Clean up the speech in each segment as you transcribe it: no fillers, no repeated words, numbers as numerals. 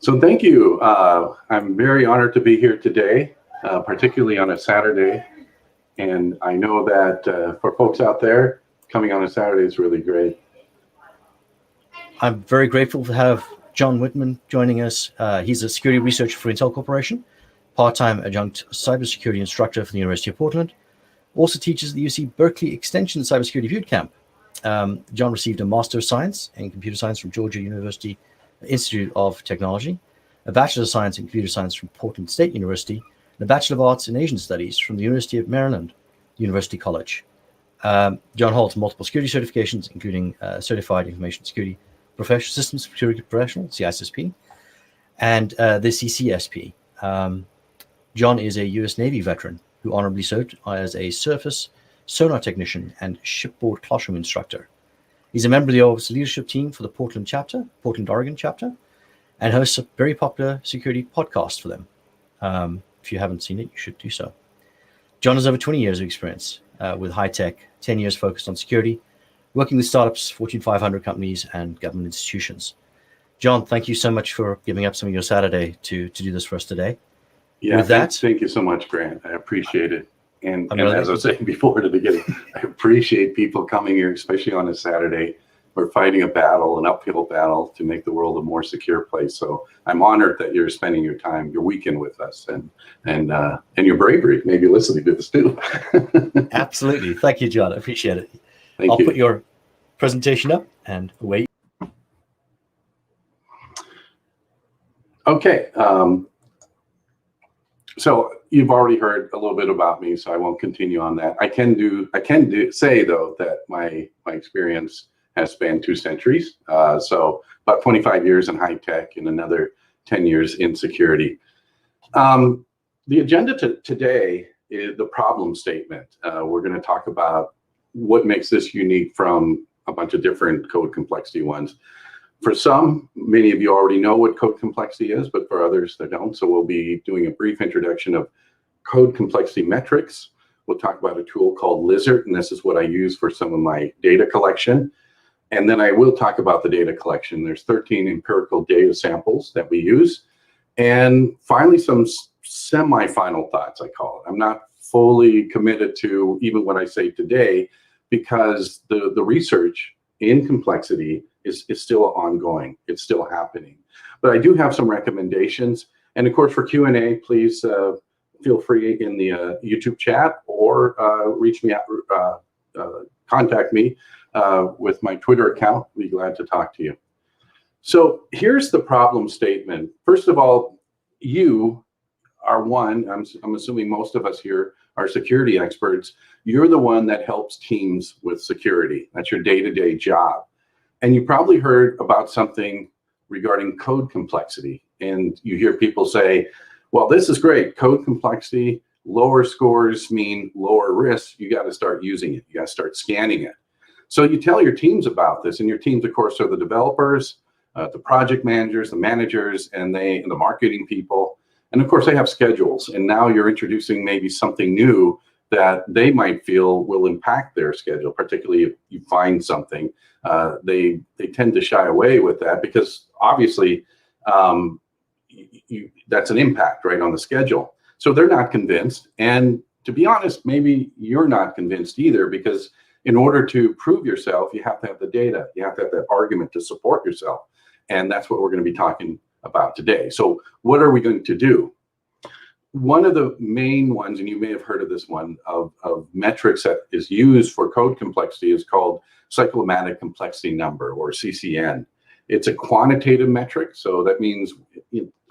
So thank you. I'm very honored to be here today, particularly on a Saturday. And I know that for folks out there, coming on a Saturday is really great. I'm very grateful to have John Whiteman joining us. He's a security researcher for Intel Corporation, part-time adjunct cybersecurity instructor for the University of Portland, also teaches at the UC Berkeley Extension Cybersecurity Boot Camp. John received a Master of Science in Computer Science from Georgia University Institute of Technology, a Bachelor of Science in Computer Science from Portland State University, and a Bachelor of Arts in Asian Studies from the University of Maryland University College. John holds multiple security certifications, including Certified Information Security Professional Systems Security Professional, CISSP, and the CCSP. John is a U.S. Navy veteran who honorably served as a surface sonar technician and shipboard classroom instructor. He's a member of the office leadership team for the Portland Oregon chapter, and hosts a very popular security podcast for them. If you haven't seen it, you should do so. John has over 20 years of experience with high tech, 10 years focused on security, working with startups, Fortune 500 companies, and government institutions. John, thank you so much for giving up some of your Saturday to do this for us today. Yeah, with that, thank you so much, Grant. I appreciate it. And as I was saying before at the beginning, I appreciate people coming here, especially on a Saturday. We're fighting a battle, an uphill battle, to make the world a more secure place. So I'm honored that you're spending your time, your weekend with us, and your bravery, maybe listening to this too. Absolutely. Thank you, John. I appreciate it. I'll put your presentation up and away. Okay. So you've already heard a little bit about me, so I won't continue on that. I can say though that my experience has spanned 2 centuries. So about 25 years in high tech and another 10 years in security. The agenda today is the problem statement. We're going to talk about what makes this unique from a bunch of different code complexity ones. For some, many of you already know what code complexity is, but for others, they don't. So we'll be doing a brief introduction of code complexity metrics. We'll talk about a tool called Lizard, and this is what I use for some of my data collection. And then I will talk about the data collection. There's 13 empirical data samples that we use. And finally, some semi-final thoughts, I call it. I'm not fully committed to even what I say today, because the research in complexity is still ongoing. It's still happening. But I do have some recommendations. And of course, for Q&A, please feel free in the YouTube chat or reach me out, contact me with my Twitter account. I'll be glad to talk to you. So here's the problem statement. First of all, you are one, I'm assuming most of us here are security experts. You're the one that helps teams with security. That's your day-to-day job. And you probably heard about something regarding code complexity. And you hear people say, well, this is great. Code complexity, lower scores mean lower risk. You got to start using it. You got to start scanning it. So you tell your teams about this. And your teams, of course, are the developers, the project managers, the managers, and the marketing people. And of course, they have schedules. And now you're introducing maybe something new that they might feel will impact their schedule, particularly if you find something. They tend to shy away with that because obviously that's an impact, right, on the schedule. So they're not convinced. And to be honest, maybe you're not convinced either, because in order to prove yourself, you have to have the data. You have to have that argument to support yourself. And that's what we're going to be talking about today. So what are we going to do? One of the main ones, and you may have heard of this one, of metrics that is used for code complexity is called cyclomatic complexity number, or CCN. It's a quantitative metric, so that means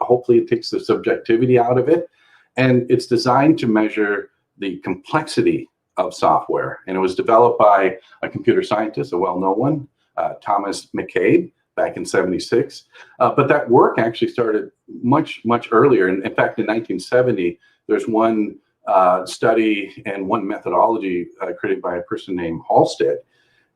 hopefully it takes the subjectivity out of it, and it's designed to measure the complexity of software. And it was developed by a computer scientist, a well-known one, Thomas McCabe, back in '76. But that work actually started much earlier. And in fact, in 1970, there's one study and one methodology created by a person named Halstead.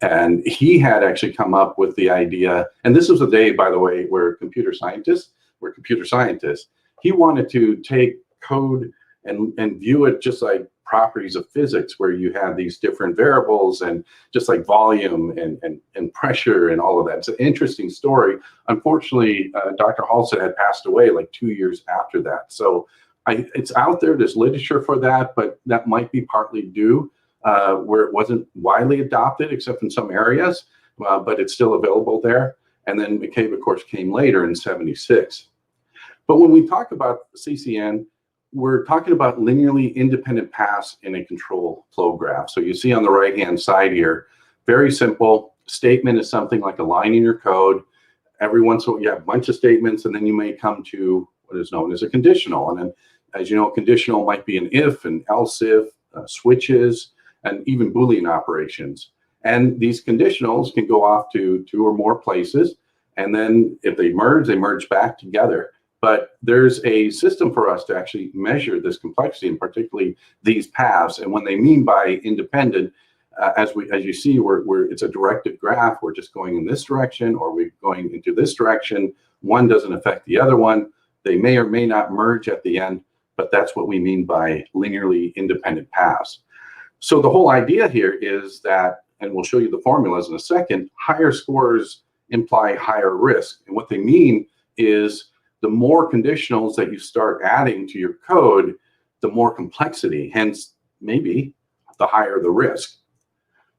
And he had actually come up with the idea, and this was a day, by the way, where computer scientists were computer scientists. He wanted to take code and view it just like properties of physics where you have these different variables and just like volume and pressure and all of that. It's an interesting story. Unfortunately, Dr. Halstead had passed away like 2 years after that. So it's out there, there's literature for that, but that might be partly due where it wasn't widely adopted except in some areas, but it's still available there. And then McCabe, of course, came later in '76. But when we talk about CCN, we're talking about linearly independent paths in a control flow graph. So you see on the right-hand side here, very simple. Statement is something like a line in your code. Every once in a while, you have a bunch of statements, and then you may come to what is known as a conditional. And then, as you know, conditional might be an if, and else if, switches, and even Boolean operations. And these conditionals can go off to 2 or more places. And then if they merge back together. But there's a system for us to actually measure this complexity, and particularly these paths. And when they mean by independent, as you see, it's a directed graph. We're just going in this direction, or we're going into this direction. One doesn't affect the other one. They may or may not merge at the end, but that's what we mean by linearly independent paths. So the whole idea here is that, and we'll show you the formulas in a second, higher scores imply higher risk. And what they mean is the more conditionals that you start adding to your code, the more complexity, hence maybe the higher the risk.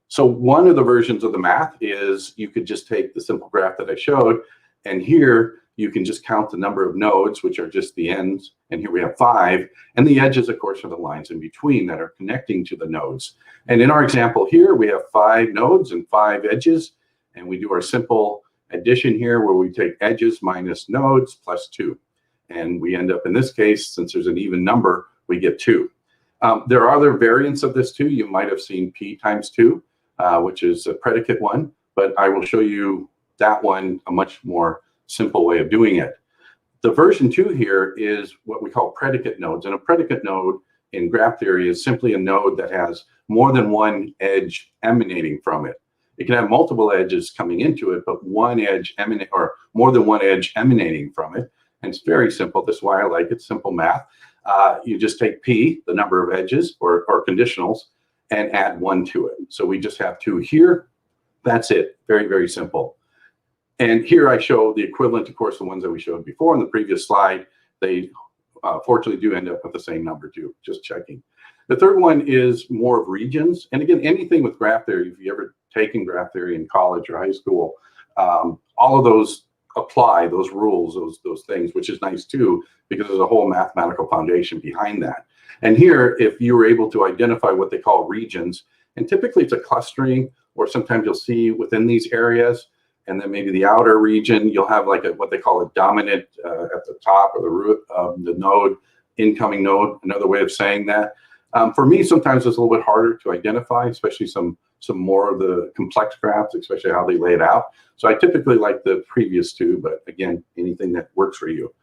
So one of the versions of the math is you could just take the simple graph that I showed, and here you can just count the number of nodes, which are just the ends, and here we have 5, and the edges, of course, are the lines in between that are connecting to the nodes. And in our example here, we have 5 nodes and 5 edges, and we do our simple addition here where we take edges minus nodes plus 2. And we end up, in this case, since there's an even number, we get 2. There are other variants of this too. You might have seen p times 2, which is a predicate one, but I will show you that one, a much more simple way of doing it. The version 2 here is what we call predicate nodes. And a predicate node in graph theory is simply a node that has more than one edge emanating from it. It can have multiple edges coming into it, but one edge or more than one edge emanating from it. And it's very simple. That's why I like it, simple math. You just take P, the number of edges or conditionals, and add 1 to it. So we just have 2 here. That's it. Very, very simple. And here I show the equivalent, of course, the ones that we showed before in the previous slide. They fortunately do end up with the same number too, just checking. The third one is more of regions. And again, anything with graph theory, if you ever taken graph theory in college or high school, all of those apply, those rules, those things, which is nice too, because there's a whole mathematical foundation behind that. And here, if you were able to identify what they call regions, and typically it's a clustering, or sometimes you'll see within these areas, and then maybe the outer region, you'll have like what they call a dominant at the top or the root of the node, incoming node, another way of saying that. For me, sometimes it's a little bit harder to identify, especially some more of the complex graphs, especially how they lay it out. So I typically like the previous 2, but again, anything that works for you.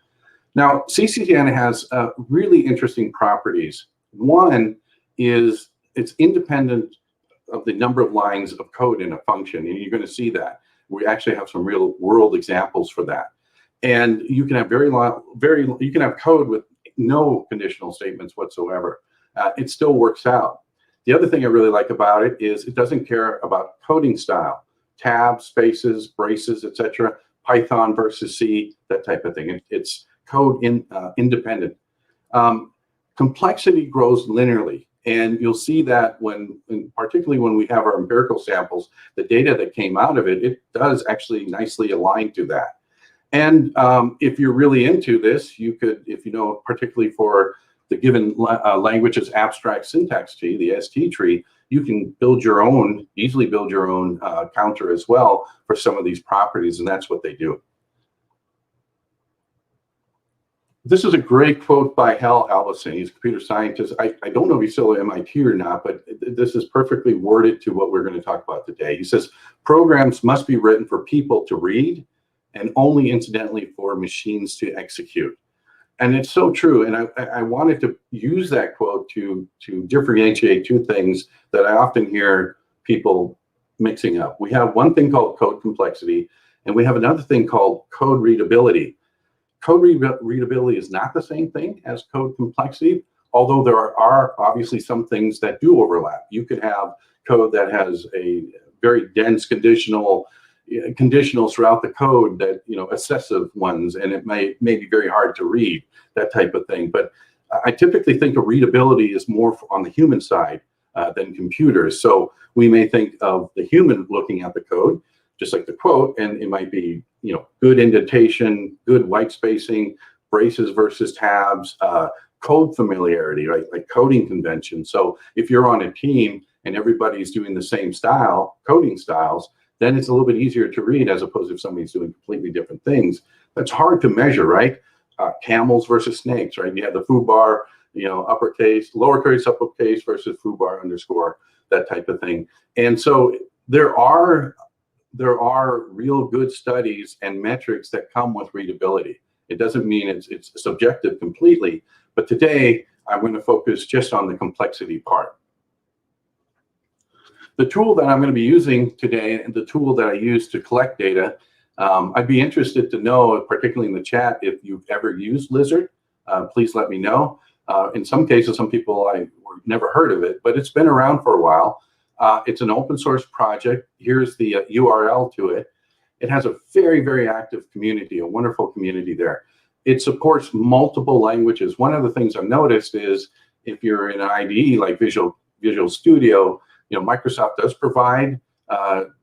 Now, CCTN has really interesting properties. One is it's independent of the number of lines of code in a function, and you're going to see that. We actually have some real world examples for that. And you can have you can have code with no conditional statements whatsoever. It still works out. The other thing I really like about it is it doesn't care about coding style, tabs, spaces, braces, etc. Python versus C, that type of thing. It's code independent. Complexity grows linearly. And you'll see that particularly when we have our empirical samples, the data that came out of it, it does actually nicely align to that. And if you're really into this, you could, if you know, particularly for the given language's abstract syntax tree, the ST tree, you can easily build your own counter as well for some of these properties, and that's what they do. This is a great quote by Hal Alvison. He's a computer scientist. I don't know if he's still at MIT or not, but this is perfectly worded to what we're going to talk about today. He says, programs must be written for people to read and only incidentally for machines to execute. And it's so true. And I wanted to use that quote to differentiate 2 things that I often hear people mixing up. We have one thing called code complexity, and we have another thing called code readability. Code readability is not the same thing as code complexity. although there are obviously some things that do overlap. You could have code that has a very dense conditionals throughout the code that, excessive ones, and it may be very hard to read, that type of thing. But I typically think of readability is more on the human side than computers. So we may think of the human looking at the code, just like the quote, and it might be, good indentation, good white spacing, braces versus tabs, code familiarity, right? Like coding convention. So if you're on a team and everybody's doing the same style, coding styles, then it's a little bit easier to read as opposed to if somebody's doing completely different things. That's hard to measure, right? Camels versus snakes, right? You have the foobar, uppercase, lowercase, uppercase versus foobar underscore, that type of thing. And so there are real good studies and metrics that come with readability. It doesn't mean it's subjective completely, but today I'm going to focus just on the complexity part. The tool that I'm going to be using today, and the tool that I use to collect data, I'd be interested to know, particularly in the chat, if you've ever used Lizard. Please let me know. In some cases, some people I never heard of it, but it's been around for a while. It's an open source project. Here's the URL to it. It has a very, very active community, a wonderful community there. It supports multiple languages. One of the things I've noticed is if you're in an IDE like Visual Studio, Microsoft does provide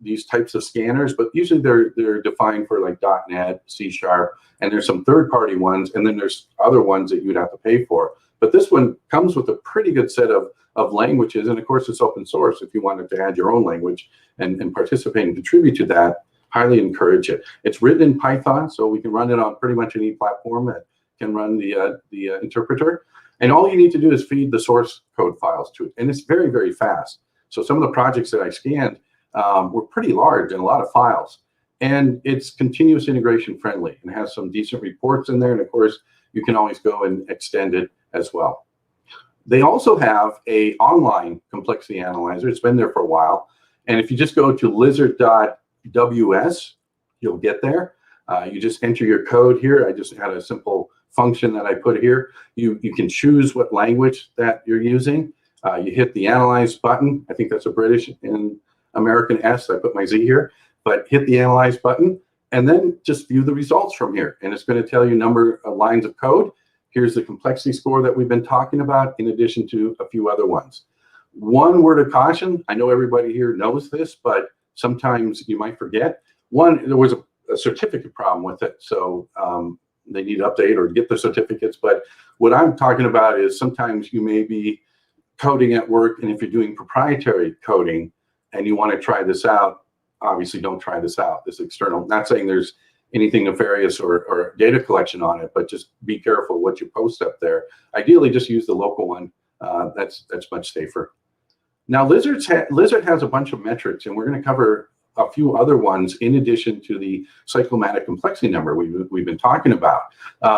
these types of scanners, but usually they're defined for like .NET, C#, and there's some third-party ones, and then there's other ones that you'd have to pay for. But this one comes with a pretty good set of languages, and of course it's open source. If you wanted to add your own language and participate and contribute to that, highly encourage it. It's written in Python, so we can run it on pretty much any platform that can run the interpreter. And all you need to do is feed the source code files to it, and it's very, very fast. So some of the projects that I scanned were pretty large and a lot of files. And it's continuous integration friendly and has some decent reports in there. And of course, you can always go and extend it as well. They also have an online complexity analyzer. It's been there for a while. And if you just go to lizard.ws, you'll get there. You just enter your code here. I just had a simple function that I put here. You can choose what language that you're using. You hit the analyze button. I think that's a British and American S. I put my Z here, but hit the analyze button and then just view the results from here. And it's going to tell you number of lines of code. Here's the complexity score that we've been talking about, in addition to a few other ones. One word of caution. I know everybody here knows this, but sometimes you might forget. One, there was a certificate problem with it. So they need to update or get the certificates. But what I'm talking about is sometimes you may be coding at work, and if you're doing proprietary coding and you want to try this out, obviously don't try this out. This external, not saying there's anything nefarious or data collection on it, but just be careful what you post up there. Ideally, just use the local one. That's much safer. Now, Lizard has a bunch of metrics, and we're going to cover a few other ones in addition to the cyclomatic complexity number we've been talking about.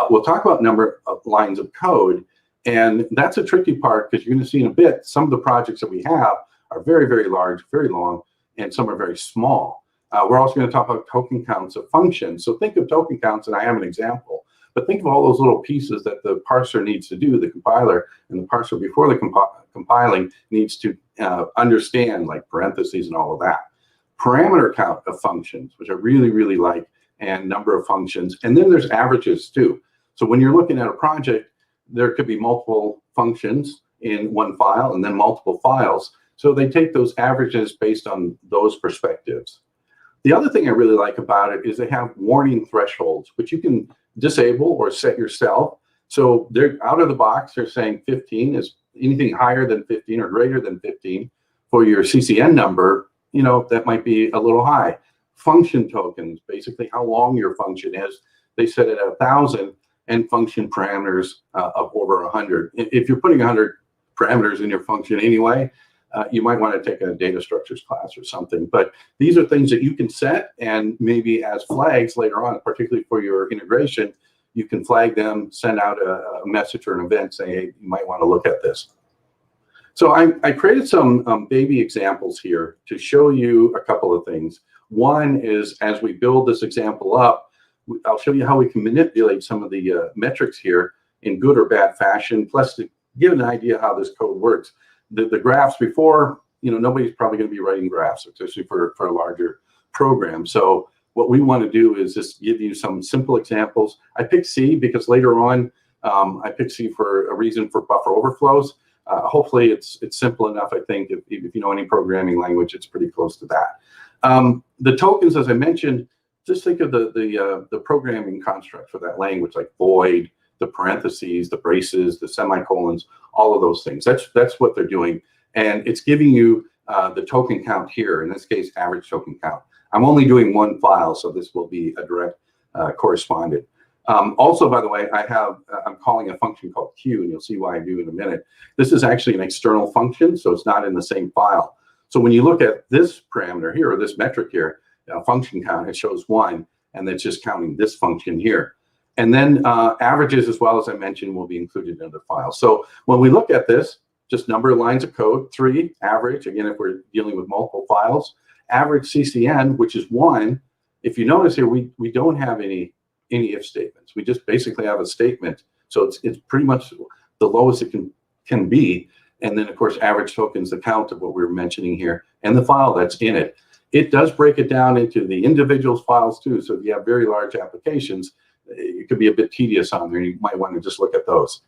We'll talk about number of lines of code, and that's a tricky part because you're going to see in a bit some of the projects that we have are very, very large, very long, and some are very small. We're also going to talk about token counts of functions. So think of token counts, and I have an example, but think of all those little pieces that the parser needs to do, the compiler and the parser before the compiling needs to understand, like parentheses and all of that. Parameter count of functions, which I really, really like, and number of functions. And then there's averages too. So when you're looking at a project, there could be multiple functions in one file and then multiple files. So they take those averages based on those perspectives. The other thing I really like about it is they have warning thresholds, which you can disable or set yourself. So they're out of the box, they're saying 15 is anything higher than 15 or greater than 15. For your CCN number, that might be a little high. Function tokens, basically how long your function is. They set it at 1,000, and function parameters of over 100. If you're putting 100 parameters in your function anyway, you might want to take a data structures class or something. But these are things that you can set, and maybe as flags later on, particularly for your integration, you can flag them, send out a message or an event saying, hey, you might want to look at this. So I created some baby examples here to show you a couple of things. One is, as we build this example up, I'll show you how we can manipulate some of the metrics here in good or bad fashion, plus to give an idea how this code works. The graphs before, nobody's probably going to be writing graphs, especially for a larger program. So what we want to do is just give you some simple examples. I picked C because later on, I picked C for a reason for buffer overflows. Hopefully it's simple enough. I think if you know any programming language, it's pretty close to that. The tokens, as I mentioned, just think of the programming construct for that language, like void, the parentheses, the braces, the semicolons, all of those things. That's what they're doing. And it's giving you the token count here, in this case, average token count. I'm only doing one file, so this will be a direct correspondent. Also, by the way, I'm calling a function called Q, and you'll see why I do in a minute. This is actually an external function, so it's not in the same file. So when you look at this parameter here, or this metric here, function count, it shows 1, and it's just counting this function here. And then averages, as well as I mentioned, will be included in the file. So when we look at this, just number of lines of code, 3, average, again, if we're dealing with multiple files, average CCN, which is 1. If you notice here, we don't have any if statements. We just basically have a statement. So it's pretty much the lowest it can be. And then, of course, average tokens, the count of what we were mentioning here, and the file that's in it. It does break it down into the individual files, too. So if you have very large applications, it could be a bit tedious on there. You might want to just look at those.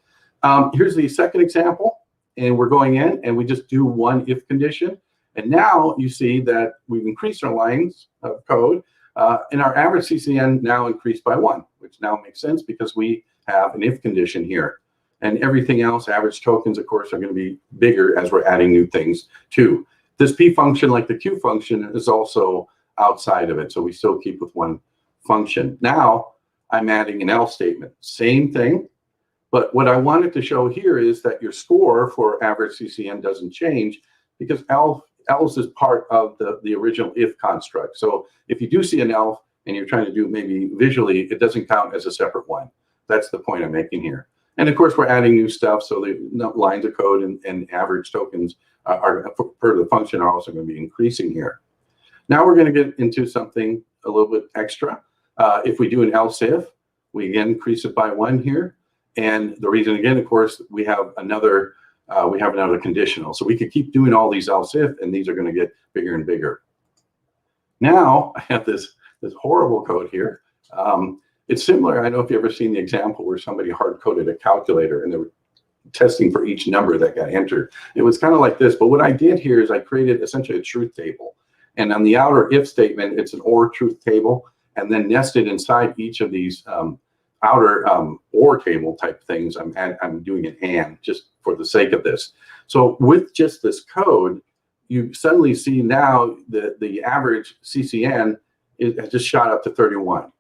Here's the second example. And we're going in, and we just do one if condition. And now you see that we've increased our lines of code, and our average CCN now increased by 1, which now makes sense because we have an if condition here. And everything else, average tokens, of course, are going to be bigger as we're adding new things too. This P function, like the Q function, is also outside of it. So we still keep with one function. Now I'm adding an else statement. Same thing. But what I wanted to show here is that your score for average CCN doesn't change because else is part of the original if construct. So if you do see an else and you're trying to do maybe visually, it doesn't count as a separate one. That's the point I'm making here. And of course, we're adding new stuff. So the lines of code and average tokens are per the function are also going to be increasing here. Now we're going to get into something a little bit extra. If we do an else if, we again increase it by 1 here. And the reason, again, of course, we have another conditional. So we could keep doing all these else if, and these are going to get bigger and bigger. Now I have this horrible code here. It's similar. I don't know if you've ever seen the example where somebody hard-coded a calculator and they were testing for each number that got entered. It was kind of like this. But what I did here is I created essentially a truth table. And on the outer if statement, it's an or truth table, and then nested inside each of these outer or table type things. I'm doing an and just for the sake of this. So with just this code, you suddenly see now the average CCN has just shot up to 31.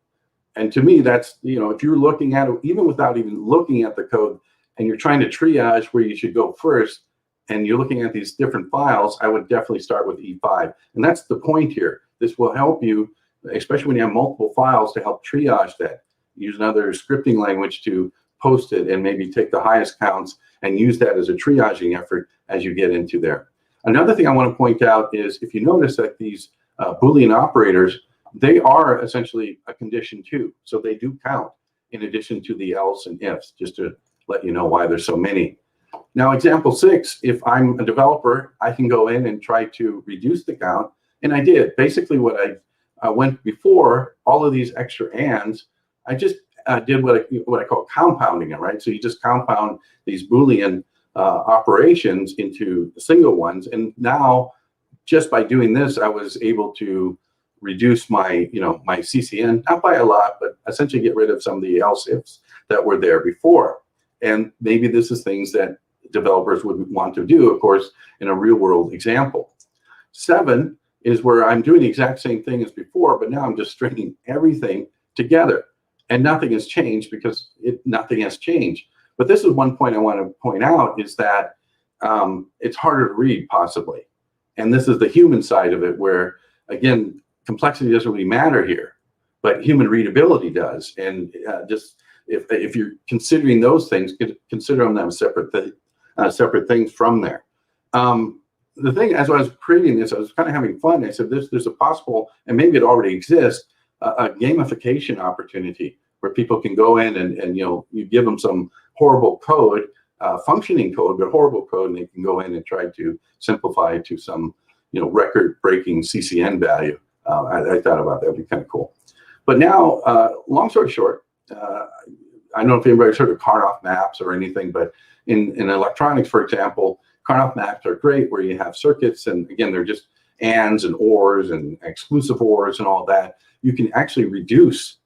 And to me, that's, if you're looking at it, even without even looking at the code, and you're trying to triage where you should go first, and you're looking at these different files, I would definitely start with E5. And that's the point here. This will help you, especially when you have multiple files, to help triage that. Use another scripting language to post it and maybe take the highest counts and use that as a triaging effort as you get into there. Another thing I want to point out is if you notice that these Boolean operators, they are essentially a condition too. So they do count in addition to the else and ifs, just to let you know why there's so many. Now, example 6, if I'm a developer, I can go in and try to reduce the count. And I did. Basically what I went before, all of these extra ands, I just did what I call compounding it, right? So you just compound these Boolean operations into single ones. And now, just by doing this, I was able to reduce my, my CCN, not by a lot, but essentially get rid of some of the else ifs that were there before. And maybe this is things that developers would want to do, of course, in a real world example. 7 is where I'm doing the exact same thing as before, but now I'm just stringing everything together. And nothing has changed because nothing has changed. But this is one point I want to point out is that it's harder to read possibly. And this is the human side of it where, again, complexity doesn't really matter here, but human readability does. And just if you're considering those things, consider them separate things from there. The thing, as I was creating this, I was kind of having fun. I said, there's a possible, and maybe it already exists, a gamification opportunity where people can go in and you give them some horrible code functioning code, but horrible code, and they can go in and try to simplify it to some, record-breaking CCN value. I thought about that would be kind of cool. But now, long story short, I don't know if anybody's heard of Karnoff maps or anything, but in electronics, for example, Karnoff maps are great where you have circuits, and again, they're just ands and ors and exclusive ors and all that. You can actually reduce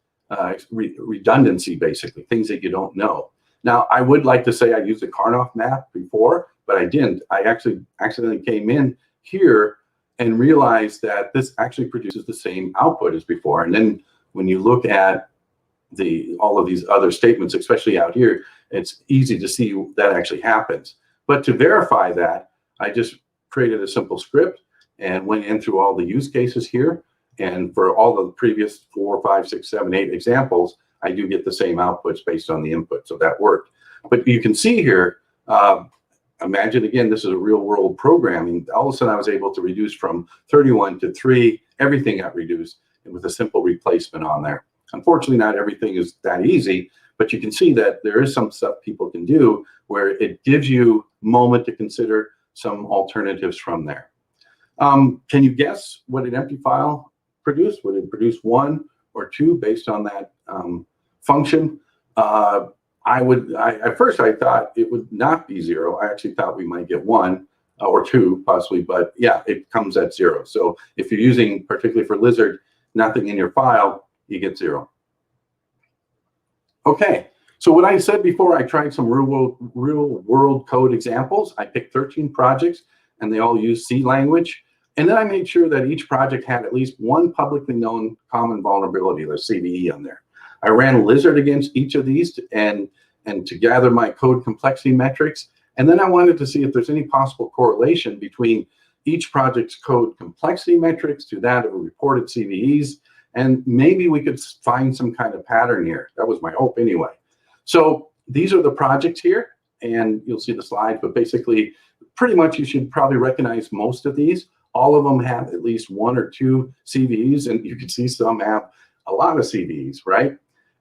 redundancy, basically, things that you don't know. Now, I would like to say I used a Karnoff map before, but I didn't. I actually accidentally came in here and realized that this actually produces the same output as before. And then when you look at all of these other statements, especially out here, it's easy to see that actually happens. But to verify that, I just created a simple script and went in through all the use cases here. And for all the previous 4, 5, 6, 7, 8 examples, I do get the same outputs based on the input. So that worked. But you can see here, imagine again, this is a real world programming. All of a sudden I was able to reduce from 31 to 3. Everything got reduced with a simple replacement on there. Unfortunately, not everything is that easy, but you can see that there is some stuff people can do where it gives you a moment to consider some alternatives from there. Can you guess what an empty file produced? Would it produce 1 or 2 based on that function? At first I thought it would not be 0. I actually thought we might get 1 or 2 possibly, but yeah, it comes at 0. So if you're using, particularly for Lizard, nothing in your file, you get 0. Okay, so what I said before, I tried some real world code examples. I picked 13 projects and they all use C language. And then I made sure that each project had at least one publicly known common vulnerability, the CVE on there. I ran Lizard against each of these and to gather my code complexity metrics. And then I wanted to see if there's any possible correlation between each project's code complexity metrics to that of reported CVEs. And maybe we could find some kind of pattern here. That was my hope anyway. So these are the projects here, and you'll see the slide, but basically, pretty much you should probably recognize most of these. All of them have at least 1 or 2 CVEs, and you can see some have a lot of CVEs, right?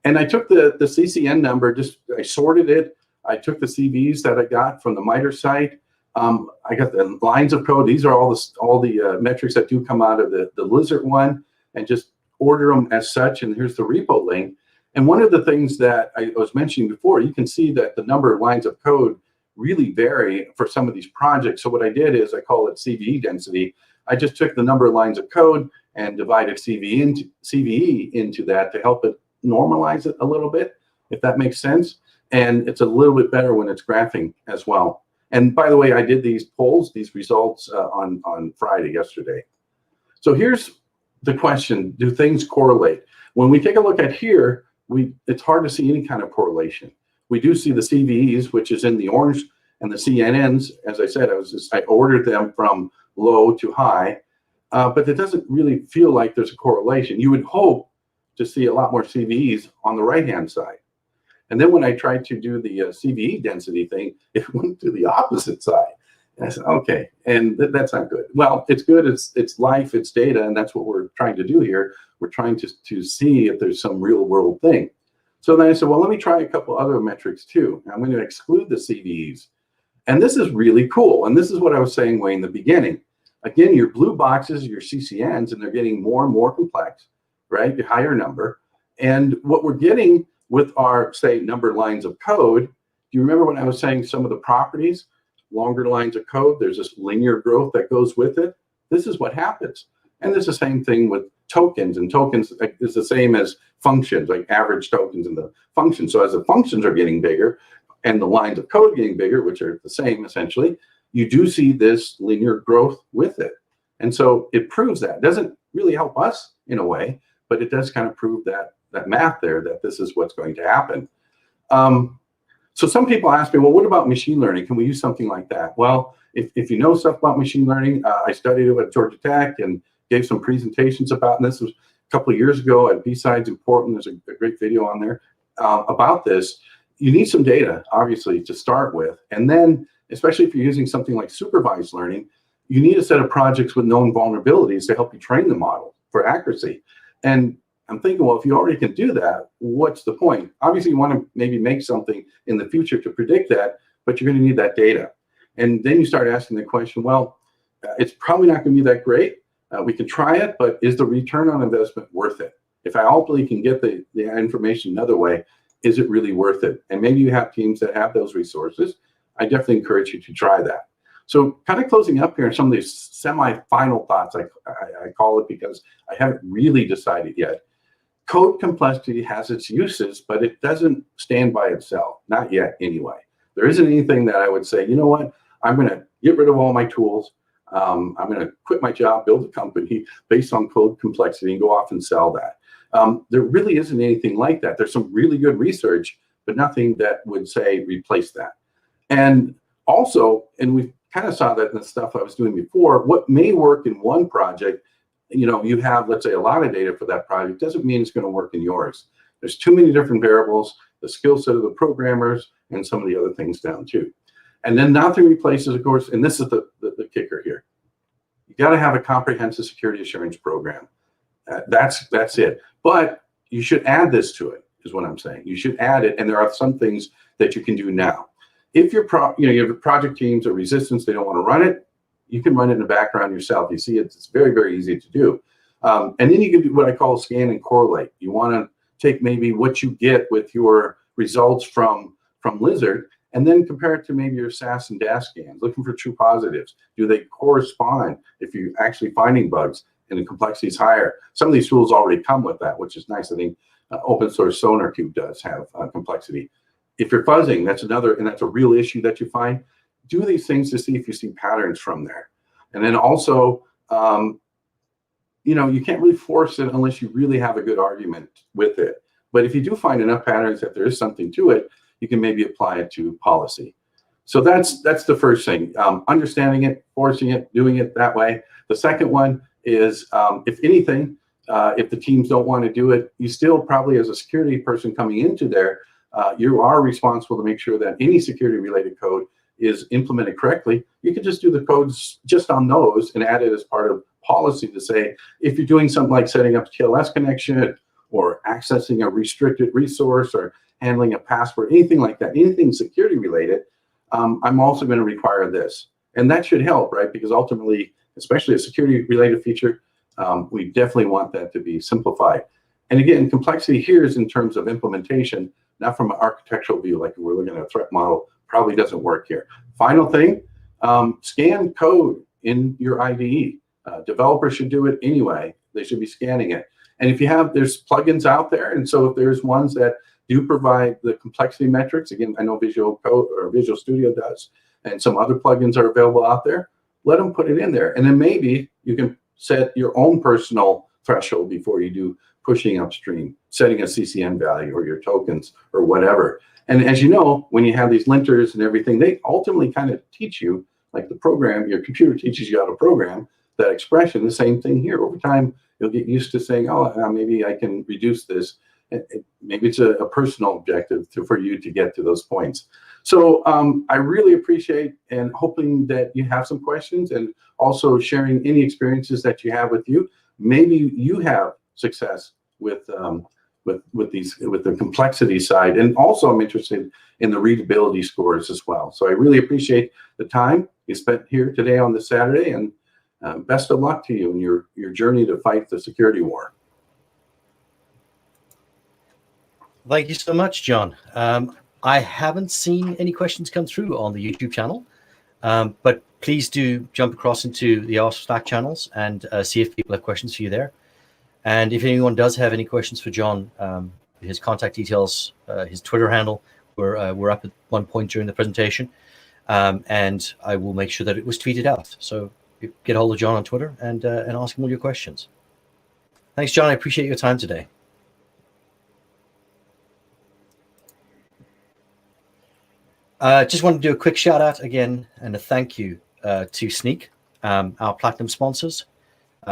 And I took the CCN number, I sorted it. I took the CVEs that I got from the MITRE site. I got the lines of code. These are all the metrics that do come out of the Lizard one, and just order them as such. And here's the repo link. And one of the things that I was mentioning before, you can see that the number of lines of code really vary for some of these projects. So what I did is I call it CVE density. I just took the number of lines of code and divided CVE into that to help it normalize it a little bit, if that makes sense. And it's a little bit better when it's graphing as well. And by the way, I did these polls, these results on Friday, yesterday. So here's the question, do things correlate? When we take a look at here, it's hard to see any kind of correlation. We do see the CVEs, which is in the orange, and the CNNs, as I said, I ordered them from low to high, but it doesn't really feel like there's a correlation. You would hope to see a lot more CVEs on the right-hand side. And then when I tried to do the CVE density thing, it went to the opposite side. And I said, okay, and that's not good. Well, it's good, it's life, it's data, and that's what we're trying to do here. We're trying to see if there's some real world thing. So then I said, well, let me try a couple other metrics too. I'm going to exclude the CVEs. And this is really cool. And this is what I was saying way in the beginning. Again, your blue boxes, your CCNs, and they're getting more and more complex, right? Your higher number. And what we're getting with our, say, number of lines of code, do you remember when I was saying some of the properties? Longer lines of code, there's this linear growth that goes with it. This is what happens. And it's the same thing with tokens, and tokens is the same as functions, like average tokens in the function. So as the functions are getting bigger and the lines of code getting bigger, which are the same essentially, you do see this linear growth with it. And so it proves that. It doesn't really help us in a way, but it does kind of prove that math there, that this is what's going to happen. So some people ask me, well, what about machine learning? Can we use something like that? Well, if you know stuff about machine learning, I studied it at Georgia Tech and gave some presentations about, and this was a couple of years ago at B-Sides in Portland. There's a great video on there about this. You need some data, obviously, to start with. And then, especially if you're using something like supervised learning, you need a set of projects with known vulnerabilities to help you train the model for accuracy. And I'm thinking, well, if you already can do that, what's the point? Obviously, you want to maybe make something in the future to predict that, but you're going to need that data. And then you start asking the question, well, it's probably not going to be that great. We can try it, but is the return on investment worth it? If I ultimately can get the information another way, is it really worth it? And maybe you have teams that have those resources. I definitely encourage you to try that. So kind of closing up here, some of these semi-final thoughts, I call it, because I haven't really decided yet. Code complexity has its uses, but it doesn't stand by itself, not yet anyway. There isn't anything that I would say, you know what, I'm going to get rid of all my tools. I'm going to quit my job, build a company based on code complexity and go off and sell that. There really isn't anything like that. There's some really good research, but nothing that would say replace that. And also, and we kind of saw that in the stuff I was doing before, what may work in one project, you have, let's say, a lot of data for that project, doesn't mean it's going to work in yours. There's too many different variables, the skill set of the programmers, and some of the other things down too. And then nothing replaces, of course, and this is the kicker here. You got to have a comprehensive security assurance program. That's it. But you should add this to it, is what I'm saying. You should add it, and there are some things that you can do now. If you have project teams or resistance, they don't want to run it, you can run it in the background yourself. You see, it's very, very easy to do. And then you can do what I call scan and correlate. You want to take maybe what you get with your results from Lizard, and then compare it to maybe your SAS and DAS scans, looking for true positives. Do they correspond if you're actually finding bugs and the complexity is higher? Some of these tools already come with that, which is nice. I think open source SonarQube does have complexity. If you're fuzzing, that's another, and that's a real issue that you find. Do these things to see if you see patterns from there. And then also, you can't really force it unless you really have a good argument with it. But if you do find enough patterns that there is something to it, you can maybe apply it to policy. So that's the first thing, understanding it, forcing it, doing it that way. The second one is, if anything, if the teams don't want to do it, you still probably, as a security person coming into there, you are responsible to make sure that any security related code is implemented correctly. You can just do the codes just on those and add it as part of policy to say, if you're doing something like setting up a TLS connection or accessing a restricted resource or handling a password, anything like that, anything security related, I'm also going to require this. And that should help, right? Because ultimately, especially a security related feature, we definitely want that to be simplified. And again, complexity here is in terms of implementation, not from an architectural view, like we're looking at a threat model, probably doesn't work here. Final thing, scan code in your IDE. Developers should do it anyway. They should be scanning it. And if you have, there's plugins out there. And so if there's ones that do provide the complexity metrics, again, I know Visual Code or Visual Studio does, and some other plugins are available out there, let them put it in there. And then maybe you can set your own personal threshold before you do pushing upstream, setting a CCN value or your tokens or whatever. And as you know, when you have these linters and everything, they ultimately kind of teach you, like the program, your computer teaches you how to program that expression. The same thing here. Over time, you'll get used to saying, oh, maybe I can reduce this. Maybe it's a personal objective for you to get to those points. So I really appreciate and hoping that you have some questions and also sharing any experiences that you have with you. Maybe you have success with the complexity side, and also I'm interested in the readability scores as well. So I really appreciate the time you spent here today on this Saturday, and best of luck to you in your journey to fight the security war. Thank you so much, John. I haven't seen any questions come through on the YouTube channel, but please do jump across into the Ask Slack channels and see if people have questions for you there. And if anyone does have any questions for John, his contact details, his Twitter handle were up at one point during the presentation, and I will make sure that it was tweeted out. So get a hold of John on Twitter and ask him all your questions. Thanks, John. I appreciate your time today. Just want to do a quick shout out again and a thank you to Sneak, our platinum sponsors.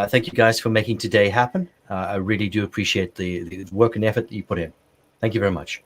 Thank you guys for making today happen. I really do appreciate the work and effort that you put in. Thank you very much.